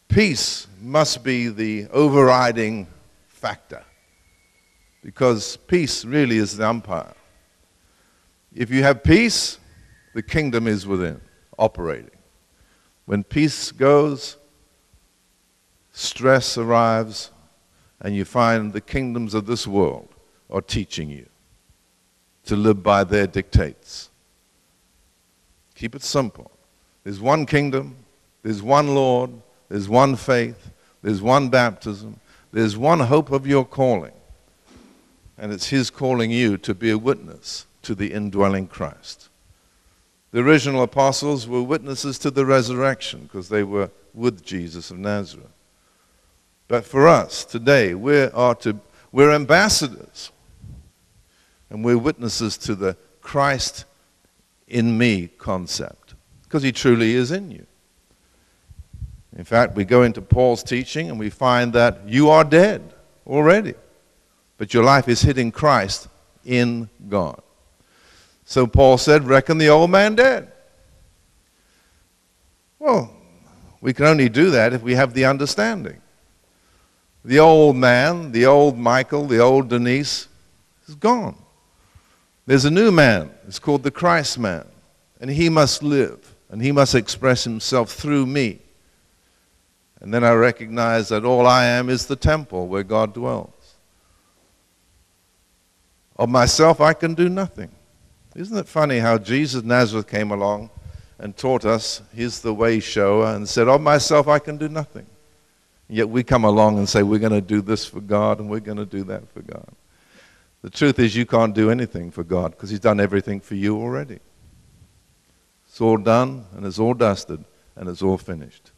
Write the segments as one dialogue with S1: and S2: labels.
S1: Peace must be the overriding factor, because peace really is the umpire. If you have peace, the kingdom is within, operating. When peace goes, stress arrives, and you find the kingdoms of this world are teaching you to live by their dictates. Keep it simple. There's one kingdom, there's one Lord, there's one faith, there's one baptism, there's one hope of your calling. And it's His calling you to be a witness to the indwelling Christ. The original apostles were witnesses to the resurrection because they were with Jesus of Nazareth. But for us today, we're ambassadors. And we're witnesses to the Christ in me concept, because He truly is in you. In fact, we go into Paul's teaching and we find that you are dead already, but your life is hid in Christ in God. So Paul said, reckon the old man dead. Well, we can only do that if we have the understanding. The old man, the old Michael, the old Denise is gone. There's a new man. It's called the Christ man. And he must live, and he must express himself through me. And then I recognize that all I am is the temple where God dwells. Of myself, I can do nothing. Isn't it funny how Jesus of Nazareth came along and taught us, He's the way shower, and said, of myself, I can do nothing. And yet we come along and say, we're going to do this for God, and we're going to do that for God. The truth is, you can't do anything for God because He's done everything for you already. It's all done, and it's all dusted, and it's all finished.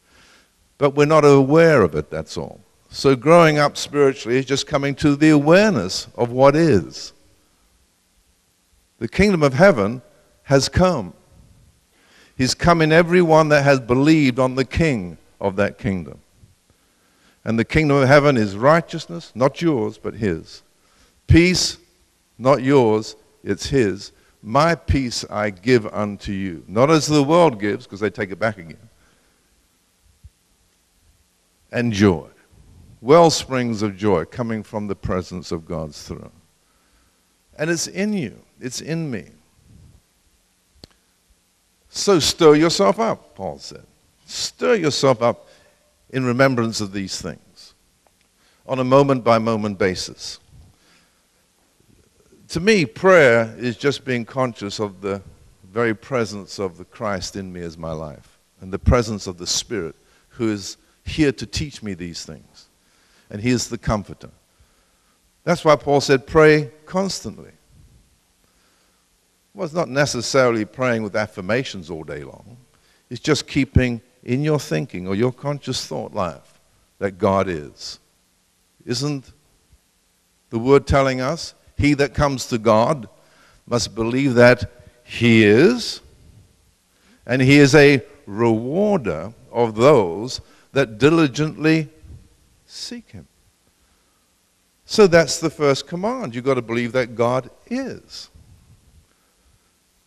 S1: But we're not aware of it, that's all. So growing up spiritually is just coming to the awareness of what is. The kingdom of heaven has come. He's come in everyone that has believed on the King of that kingdom. And the kingdom of heaven is righteousness, not yours, but His. Peace, not yours, it's His. My peace I give unto you. Not as the world gives, because they take it back again. And joy. Well springs of joy coming from the presence of God's throne. And it's in you. It's in me. So stir yourself up, Paul said. Stir yourself up in remembrance of these things on a moment-by-moment basis. To me, prayer is just being conscious of the very presence of the Christ in me as my life, and the presence of the Spirit who is here to teach me these things. And He is the comforter. That's why Paul said, pray constantly. Well, it's not necessarily praying with affirmations all day long. It's just keeping in your thinking or your conscious thought life that God is. Isn't the Word telling us, he that comes to God must believe that He is, and He is a rewarder of those that diligently seek Him. So that's the first command. You've got to believe that God is.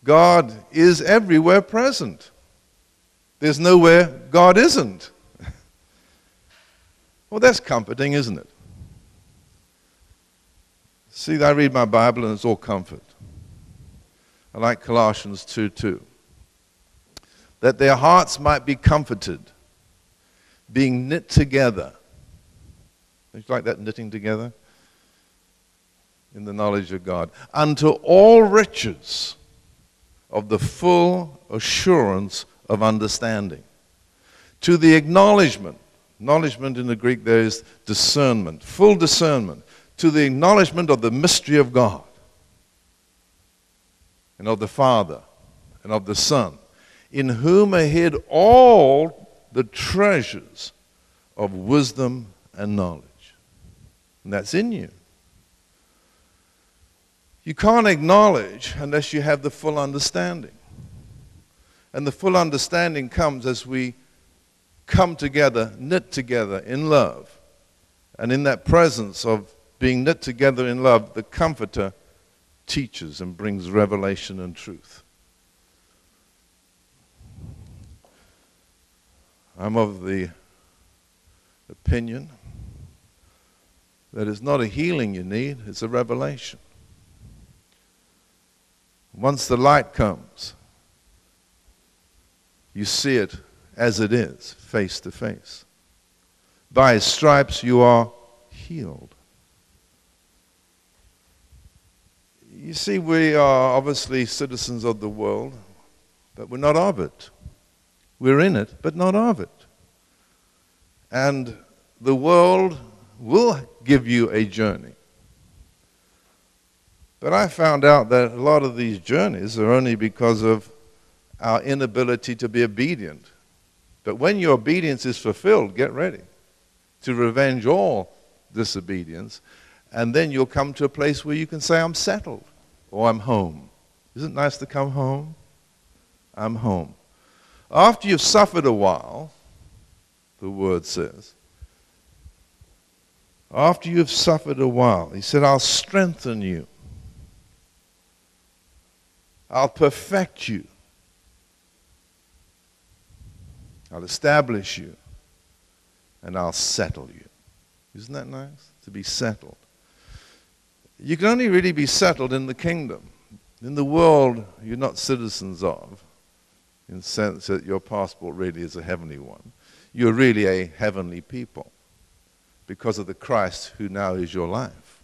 S1: God is everywhere present. There's nowhere God isn't. Well, that's comforting, isn't it? See, I read my Bible and it's all comfort. I like Colossians 2:2. That their hearts might be comforted, being knit together. Don't you like that, knitting together? In the knowledge of God. Unto all riches of the full assurance of understanding. To the acknowledgement. Acknowledgement in the Greek there is discernment. Full discernment. To the acknowledgement of the mystery of God. And of the Father. And of the Son. In whom are hid all the treasures of wisdom and knowledge. And that's in you. You can't acknowledge unless you have the full understanding. And the full understanding comes as we come together, knit together in love. And in that presence of being knit together in love, the Comforter teaches and brings revelation and truth. I'm of the opinion that it's not a healing you need, it's a revelation. Once the light comes, you see it as it is, face to face. By his stripes you are healed. You see, we are obviously citizens of the world, but we're not of it. We're in it, but not of it. And the world will give you a journey. But I found out that a lot of these journeys are only because of our inability to be obedient. But when your obedience is fulfilled, get ready to revenge all disobedience, and then you'll come to a place where you can say, I'm settled, or I'm home. Isn't it nice to come home? I'm home. After you've suffered a while, the word says, after you've suffered a while, he said, I'll strengthen you. I'll perfect you. I'll establish you. And I'll settle you. Isn't that nice? To be settled. You can only really be settled in the kingdom. In the world, you're not citizens of, in the sense that your passport really is a heavenly one. You're really a heavenly people because of the Christ who now is your life.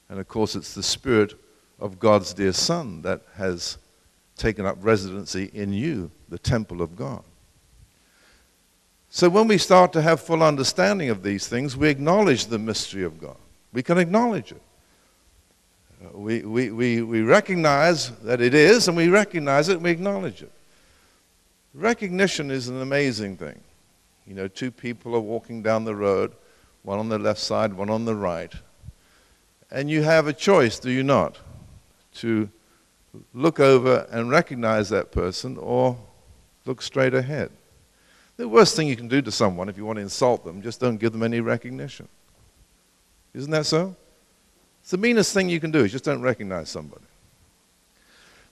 S1: And of course, it's the Spirit of God's dear Son that has taken up residency in you, the temple of God. So when we start to have full understanding of these things, we acknowledge the mystery of God. We can acknowledge it. We recognize that it is, and we recognize it, and we acknowledge it. Recognition is an amazing thing. You know, two people are walking down the road, one on the left side, one on the right. And you have a choice, do you not, to look over and recognize that person or look straight ahead. The worst thing you can do to someone if you want to insult them, just don't give them any recognition. Isn't that so? It's the meanest thing you can do, is just don't recognize somebody.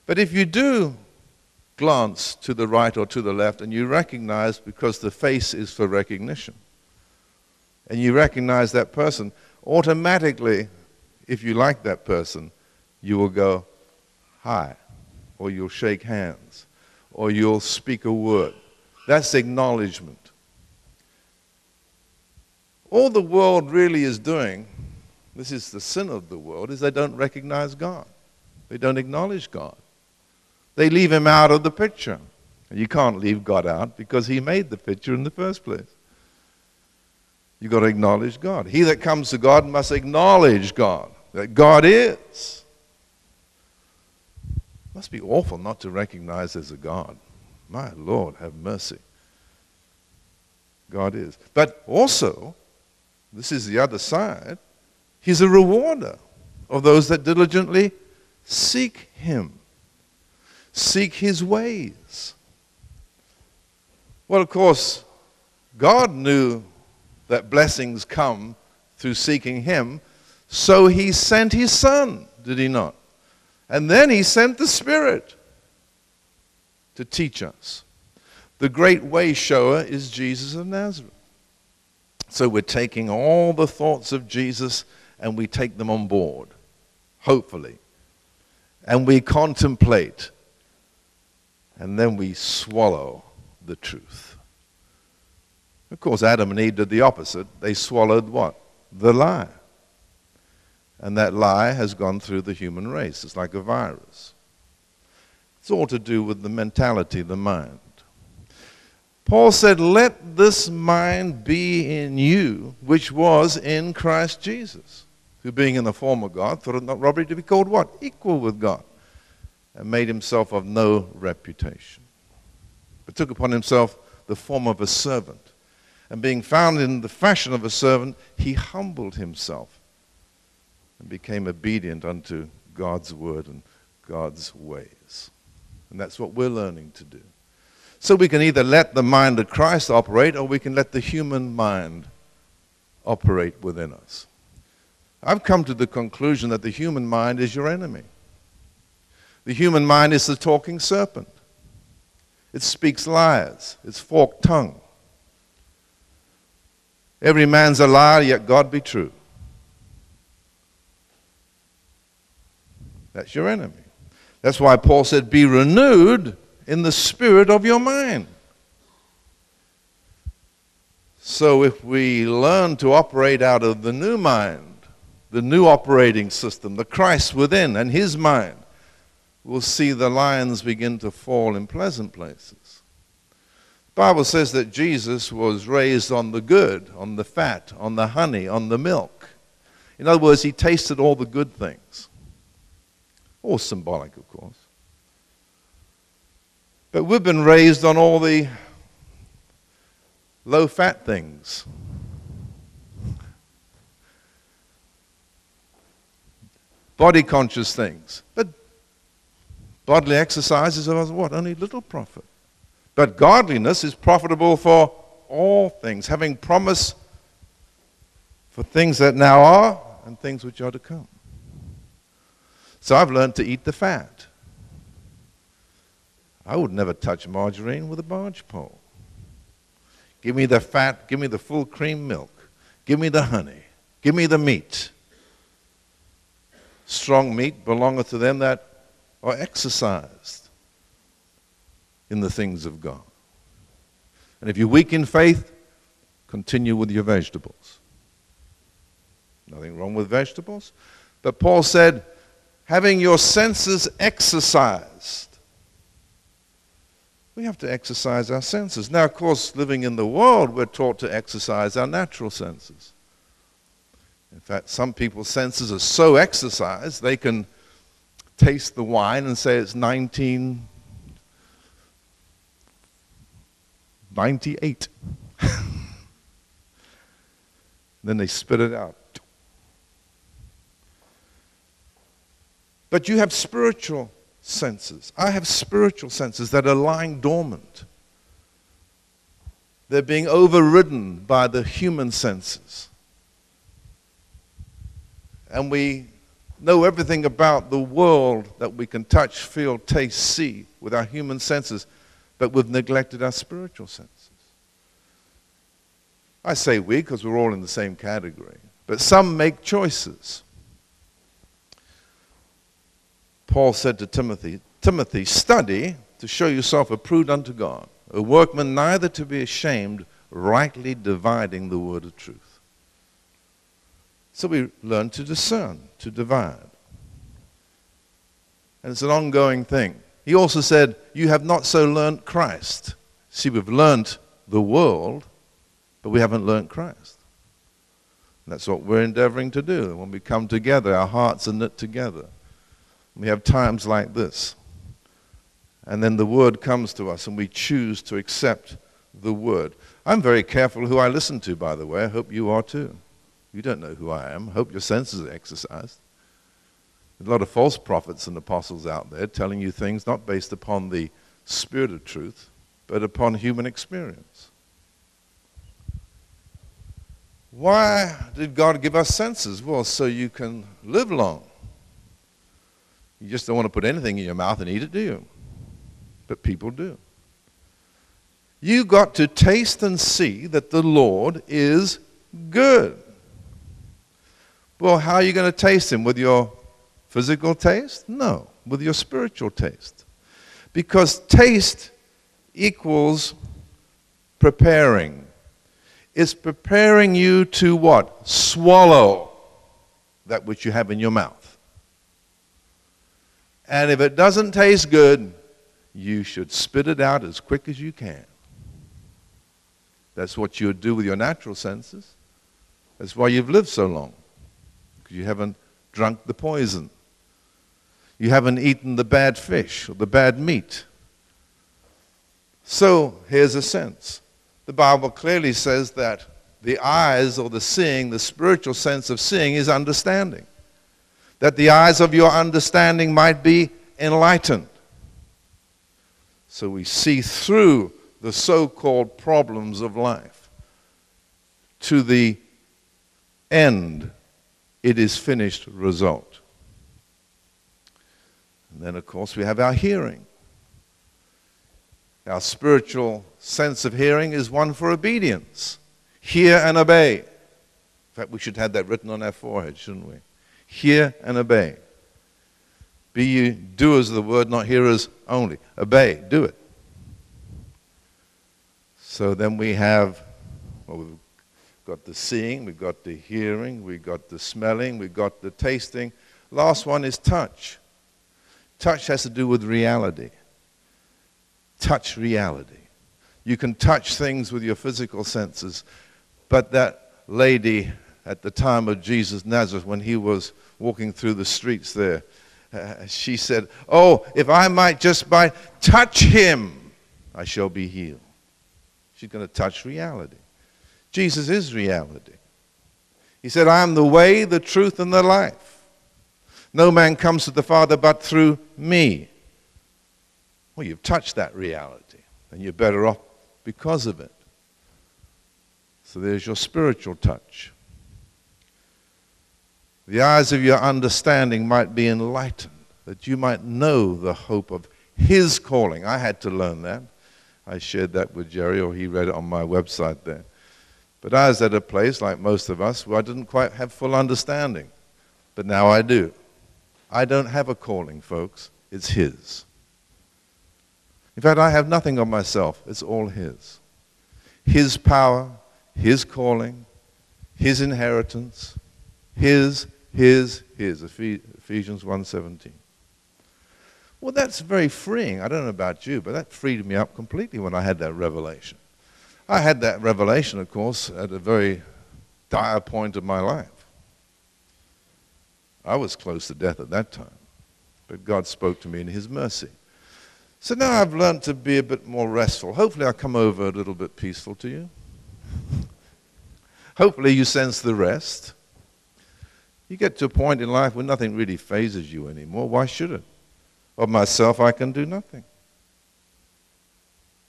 S1: But if you do glance to the right or to the left and you recognize, because the face is for recognition, and you recognize that person, automatically, if you like that person, you will go, hi, or you'll shake hands, or you'll speak a word. That's acknowledgement. All the world really is doing, this is the sin of the world, is they don't recognize God. They don't acknowledge God. They leave him out of the picture. And you can't leave God out because he made the picture in the first place. You've got to acknowledge God. He that comes to God must acknowledge God, that God is. It must be awful not to recognize there's a God. My Lord, have mercy. God is. But also, this is the other side, he's a rewarder of those that diligently seek him. Seek his ways. Well, of course, God knew that blessings come through seeking him, so he sent his Son, did he not? And then he sent the Spirit to teach us. The great way shower is Jesus of Nazareth. So we're taking all the thoughts of Jesus and we take them on board, hopefully. And we contemplate. And then we swallow the truth. Of course, Adam and Eve did the opposite. They swallowed what? The lie. And that lie has gone through the human race. It's like a virus. It's all to do with the mentality, the mind. Paul said, let this mind be in you, which was in Christ Jesus, who being in the form of God, thought it not robbery to be called what? Equal with God, and made himself of no reputation, but took upon himself the form of a servant. And being found in the fashion of a servant, he humbled himself and became obedient unto God's word and God's ways. And that's what we're learning to do. So we can either let the mind of Christ operate, or we can let the human mind operate within us. I've come to the conclusion that the human mind is your enemy. The human mind is the talking serpent. It speaks lies. It's forked tongue. Every man's a liar, yet God be true. That's your enemy. That's why Paul said, be renewed in the spirit of your mind. So if we learn to operate out of the new mind, the new operating system, the Christ within and his mind, we'll see the lions begin to fall in pleasant places. The Bible says that Jesus was raised on the good, on the fat, on the honey, on the milk. In other words, he tasted all the good things. All symbolic, of course. But we've been raised on all the low-fat things. Body-conscious things. But bodily exercise is of what? Only little profit. But godliness is profitable for all things, having promise for things that now are and things which are to come. So I've learned to eat the fat. I would never touch margarine with a barge pole. Give me the fat, give me the full cream milk, give me the honey, give me the meat. Strong meat belongeth to them that are exercised in the things of God. And if you're weak in faith, continue with your vegetables. Nothing wrong with vegetables. But Paul said, having your senses exercised. We have to exercise our senses. Now, of course, living in the world, we're taught to exercise our natural senses. In fact, some people's senses are so exercised, they can taste the wine and say it's 1998. Then they spit it out. But you have spiritual senses. I have spiritual senses that are lying dormant. They're being overridden by the human senses. And we know everything about the world that we can touch, feel, taste, see with our human senses, but we've neglected our spiritual senses. I say we because we're all in the same category. But some make choices. Paul said to Timothy, Timothy, study to show yourself approved unto God, a workman neither to be ashamed, rightly dividing the word of truth. So we learn to discern, to divide. And it's an ongoing thing. He also said, you have not so learnt Christ. See, we've learnt the world, but we haven't learnt Christ. And that's what we're endeavoring to do. When we come together, our hearts are knit together. We have times like this. And then the word comes to us and we choose to accept the word. I'm very careful who I listen to, by the way. I hope you are too. You don't know who I am. I hope your senses are exercised. There's a lot of false prophets and apostles out there telling you things not based upon the spirit of truth, but upon human experience. Why did God give us senses? Well, so you can live long. You just don't want to put anything in your mouth and eat it, do you? But people do. You got to taste and see that the Lord is good. Well, how are you going to taste him? With your physical taste? No, with your spiritual taste. Because taste equals preparing. It's preparing you to what? Swallow that which you have in your mouth. And if it doesn't taste good, you should spit it out as quick as you can. That's what you would do with your natural senses. That's why you've lived so long. Because you haven't drunk the poison. You haven't eaten the bad fish or the bad meat. So here's a sense. The Bible clearly says that the eyes or the seeing, the spiritual sense of seeing is understanding. That the eyes of your understanding might be enlightened. So we see through the so-called problems of life to the end, it is finished result. And then, of course, we have our hearing. Our spiritual sense of hearing is one for obedience. Hear and obey. In fact, we should have that written on our forehead, shouldn't we? Hear and obey. Be you doers of the word, not hearers only. Obey, do it. So then we have, well, we've got the seeing, we've got the hearing, we've got the smelling, we've got the tasting. Last one is touch. Touch has to do with reality. Touch reality. You can touch things with your physical senses, but that lady at the time of Jesus Nazareth, when he was walking through the streets there, she said, "Oh, if I might just touch him, I shall be healed." She's going to touch reality. Jesus is reality. He said, "I am the way, the truth, and the life. No man comes to the Father but through me." Well, you've touched that reality, and you're better off because of it. So there's your spiritual touch. The eyes of your understanding might be enlightened, that you might know the hope of his calling. I had to learn that. I shared that with Jerry, or he read it on my website there. But I was at a place, like most of us, where I didn't quite have full understanding. But now I do. I don't have a calling, folks. It's his. In fact, I have nothing of myself. It's all his. His power, his calling, his inheritance, his. Ephesians 1:17. Well, that's very freeing. I don't know about you, but that freed me up completely when I had that revelation. I had that revelation, of course, at a very dire point of my life. I was close to death at that time, but God spoke to me in his mercy. So now I've learned to be a bit more restful. Hopefully I'll come over a little bit peaceful to you. Hopefully you sense the rest. You get to a point in life where nothing really phases you anymore. Why should it? Of myself, I can do nothing.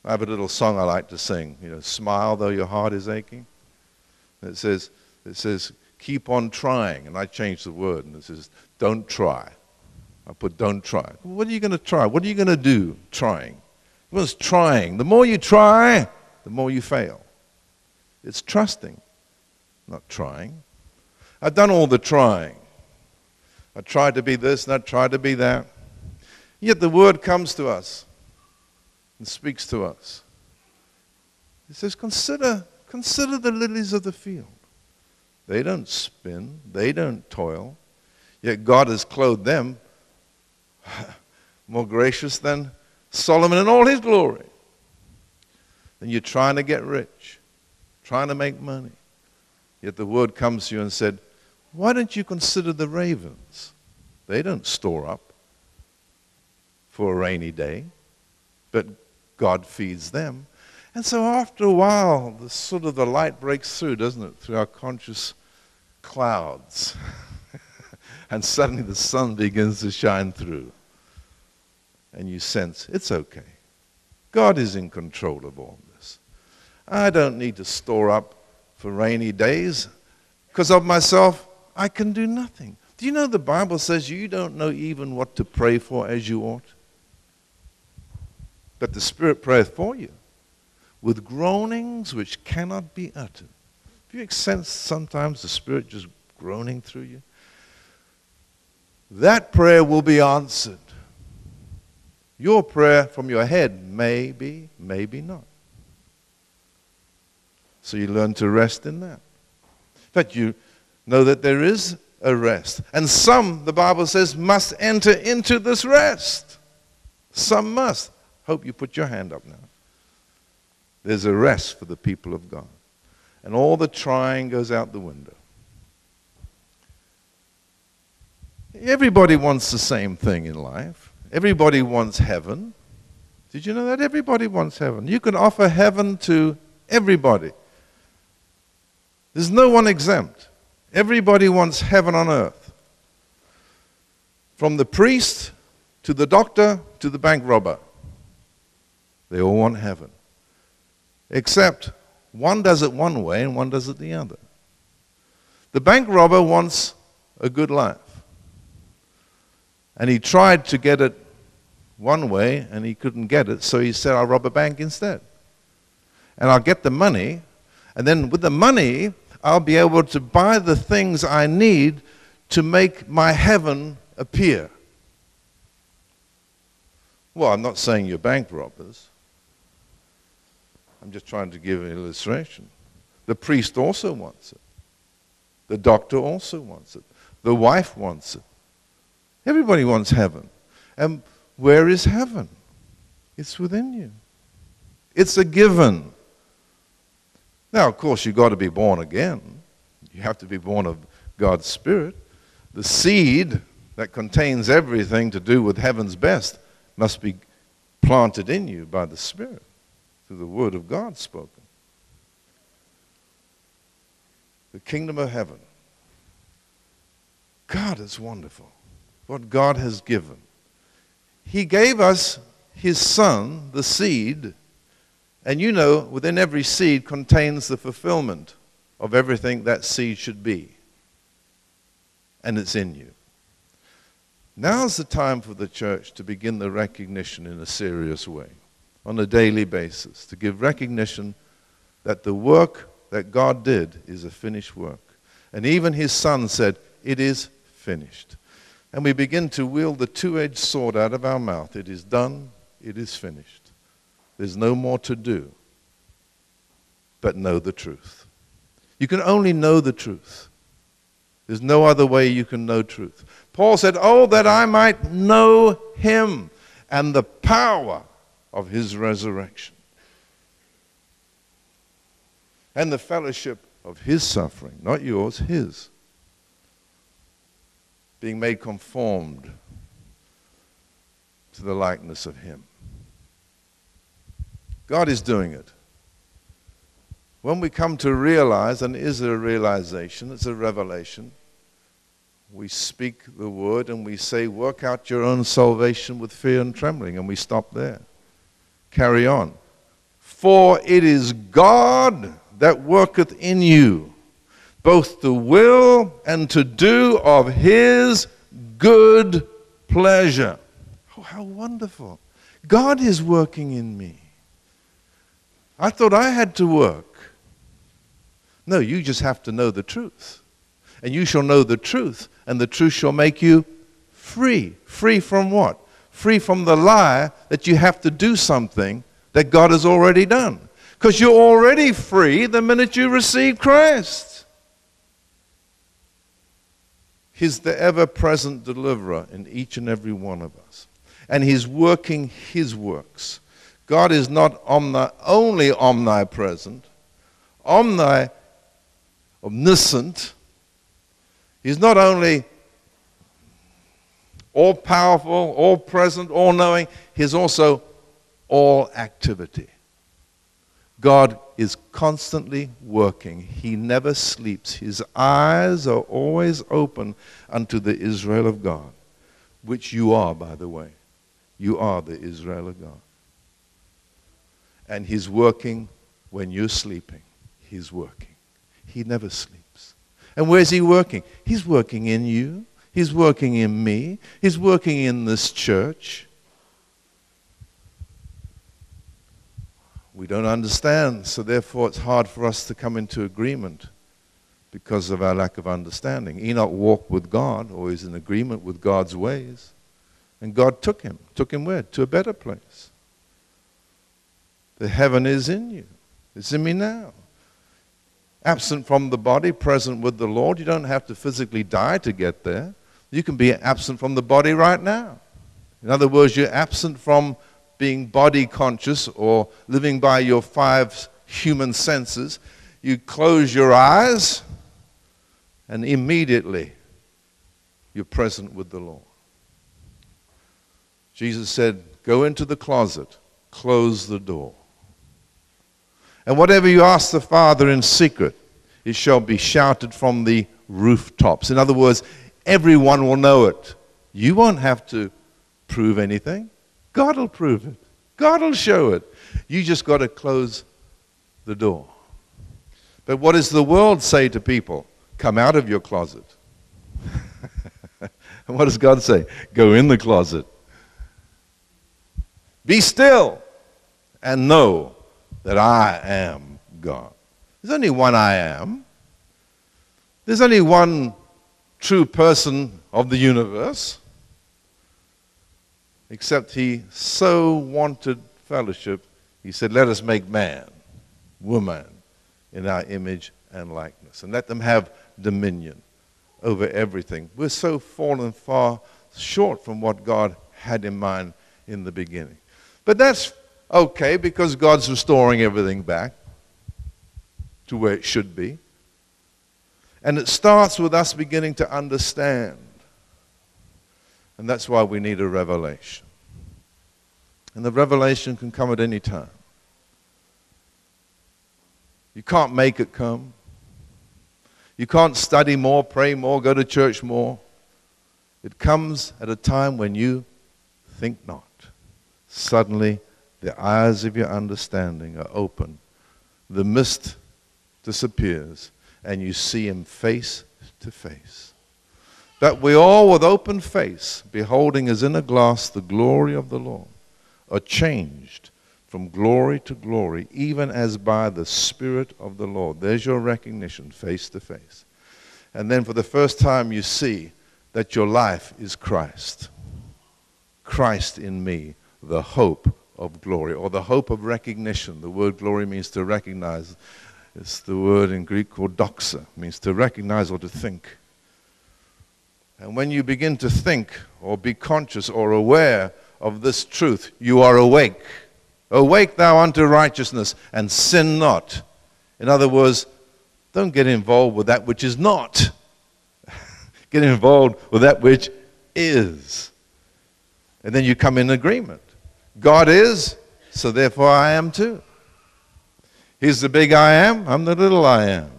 S1: I have a little song I like to sing, smile though your heart is aching. It says, keep on trying, and I changed the word, and it says, don't try. I put don't try. What are you going to try? What are you going to do trying? Well, it's trying. The more you try, the more you fail. It's trusting, not trying. I've done all the trying. I tried to be this and I tried to be that. Yet the word comes to us and speaks to us. It says, consider the lilies of the field. They don't spin, they don't toil, yet God has clothed them more gracious than Solomon in all his glory. And you're trying to get rich, trying to make money. Yet the word comes to you and said, why don't you consider the ravens? They don't store up for a rainy day, but God feeds them. And so after a while, the light breaks through, doesn't it, through our conscious clouds. And suddenly the sun begins to shine through. And you sense, it's okay. God is in control of all this. I don't need to store up for rainy days, because of myself, I can do nothing. Do you know the Bible says you don't know even what to pray for as you ought? But the Spirit prayeth for you with groanings which cannot be uttered. Do you sense sometimes the Spirit just groaning through you? That prayer will be answered. Your prayer from your head may be, maybe not. So you learn to rest in that. In fact, you know that there is a rest. And some, the Bible says, must enter into this rest. Some must. Hope you put your hand up now. There's a rest for the people of God. And all the trying goes out the window. Everybody wants the same thing in life. Everybody wants heaven. Did you know that? Everybody wants heaven. You can offer heaven to everybody. There's no one exempt. Everybody wants heaven on earth. From the priest to the doctor to the bank robber. They all want heaven. Except one does it one way and one does it the other. The bank robber wants a good life. And he tried to get it one way, and he couldn't get it, so he said, I'll rob a bank instead. And I'll get the money, and then with the money, I'll be able to buy the things I need to make my heaven appear. Well, I'm not saying you're bank robbers. I'm just trying to give an illustration. The priest also wants it. The doctor also wants it. The wife wants it. Everybody wants heaven. And where is heaven? It's within you. It's a given. Now, of course, you've got to be born again. You have to be born of God's Spirit. The seed that contains everything to do with heaven's best must be planted in you by the Spirit through the Word of God spoken. The kingdom of heaven. God is wonderful. What God has given. He gave us His Son, the seed, and you know, within every seed contains the fulfillment of everything that seed should be. And it's in you. Now's the time for the church to begin the recognition in a serious way, on a daily basis, to give recognition that the work that God did is a finished work. And even His Son said, it is finished. And we begin to wield the two-edged sword out of our mouth. It is done, it is finished. There's no more to do but know the truth. You can only know the truth. There's no other way you can know truth. Paul said, oh, that I might know Him and the power of His resurrection and the fellowship of His suffering, not yours, His, being made conformed to the likeness of Him. God is doing it. When we come to realize, and it is a realization, it's a revelation, we speak the word and we say, work out your own salvation with fear and trembling, and we stop there. Carry on. For it is God that worketh in you, both to will and to do of His good pleasure. Oh, how wonderful. God is working in me. I thought I had to work. No, you just have to know the truth. And you shall know the truth, and the truth shall make you free. Free from what? Free from the lie that you have to do something that God has already done. Because you're already free the minute you receive Christ. He's the ever-present deliverer in each and every one of us. And He's working His works. God is not only omnipresent, omniscient. He's not only all-powerful, all-present, all-knowing. He's also all-activity. God is constantly working. He never sleeps. His eyes are always open unto the Israel of God, which you are, by the way. You are the Israel of God. And He's working when you're sleeping. He's working. He never sleeps. And where's He working? He's working in you. He's working in me. He's working in this church. We don't understand, so therefore it's hard for us to come into agreement because of our lack of understanding. Enoch walked with God, or is in agreement with God's ways. And God took him. Took him where? To a better place. The heaven is in you. It's in me now. Absent from the body, present with the Lord. You don't have to physically die to get there. You can be absent from the body right now. In other words, you're absent from being body conscious or living by your 5 human senses. You close your eyes and immediately you're present with the Lord. Jesus said, go into the closet, close the door. And whatever you ask the Father in secret, it shall be shouted from the rooftops. In other words, everyone will know it. You won't have to prove anything. God will prove it. God will show it. You just got to close the door. But what does the world say to people? Come out of your closet. And what does God say? Go in the closet. Be still and know that I am God. There's only one I am. There's only one true person of the universe. Except he so wanted fellowship, he said, let us make man, woman, in our image and likeness, and let them have dominion over everything. We're so fallen far short from what God had in mind in the beginning. But that's okay, because God's restoring everything back to where it should be. And it starts with us beginning to understand. And that's why we need a revelation. And the revelation can come at any time. You can't make it come. You can't study more, pray more, go to church more. It comes at a time when you think not. Suddenly, the eyes of your understanding are open. The mist disappears, and you see him face to face. That we all, with open face, beholding as in a glass the glory of the Lord, are changed from glory to glory, even as by the Spirit of the Lord. There's your recognition, face to face. And then for the first time you see that your life is Christ. Christ in me, the hope of glory, or the hope of recognition. The word glory means to recognize. It's the word in Greek called doxa, means to recognize or to think. And when you begin to think or be conscious or aware of this truth, you are awake. Awake thou unto righteousness, and sin not. In other words, don't get involved with that which is not. Get involved with that which is. And then you come in agreement. God is, so therefore I am too. He's the big I am, I'm the little I am.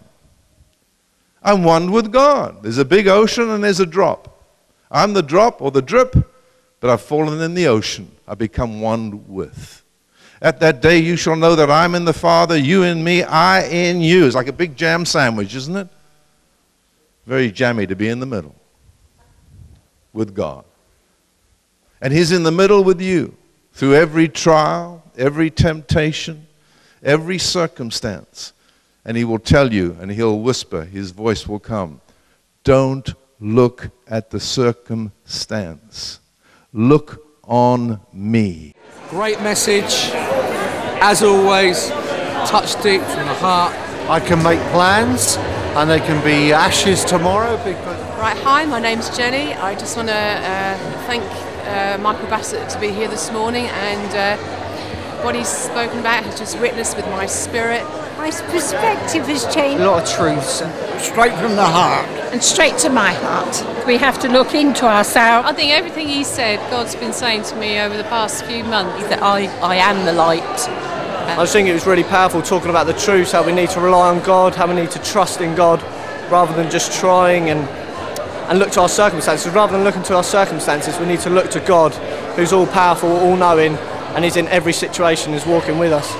S1: I'm one with God. There's a big ocean and there's a drop. I'm the drop or the drip, but I've fallen in the ocean. I become one with. At that day you shall know that I'm in the Father, you in me, I in you. It's like a big jam sandwich, isn't it? Very jammy to be in the middle with God. And he's in the middle with you through every trial, every temptation, every circumstance. And he will tell you, and he'll whisper, his voice will come, don't look at the circumstance. Look on me.
S2: Great message, as always, touched deep from the heart.
S3: I can make plans and they can be ashes tomorrow because...
S4: Right, hi, my name's Jenny. I just want to thank Michael Bassett to be here this morning, and what he's spoken about has just witnessed with my spirit.
S5: My perspective has changed.
S3: A lot of truths. Straight from the heart.
S5: And straight to my heart. We have to look into ourselves.
S4: I think everything he said, God's been saying to me over the past few months.
S5: That I am the light.
S2: I just think it was really powerful talking about the truths, how we need to rely on God, how we need to trust in God rather than just trying and look to our circumstances. Rather than looking to our circumstances, we need to look to God, who's all powerful, all knowing, and is in every situation, is walking with us.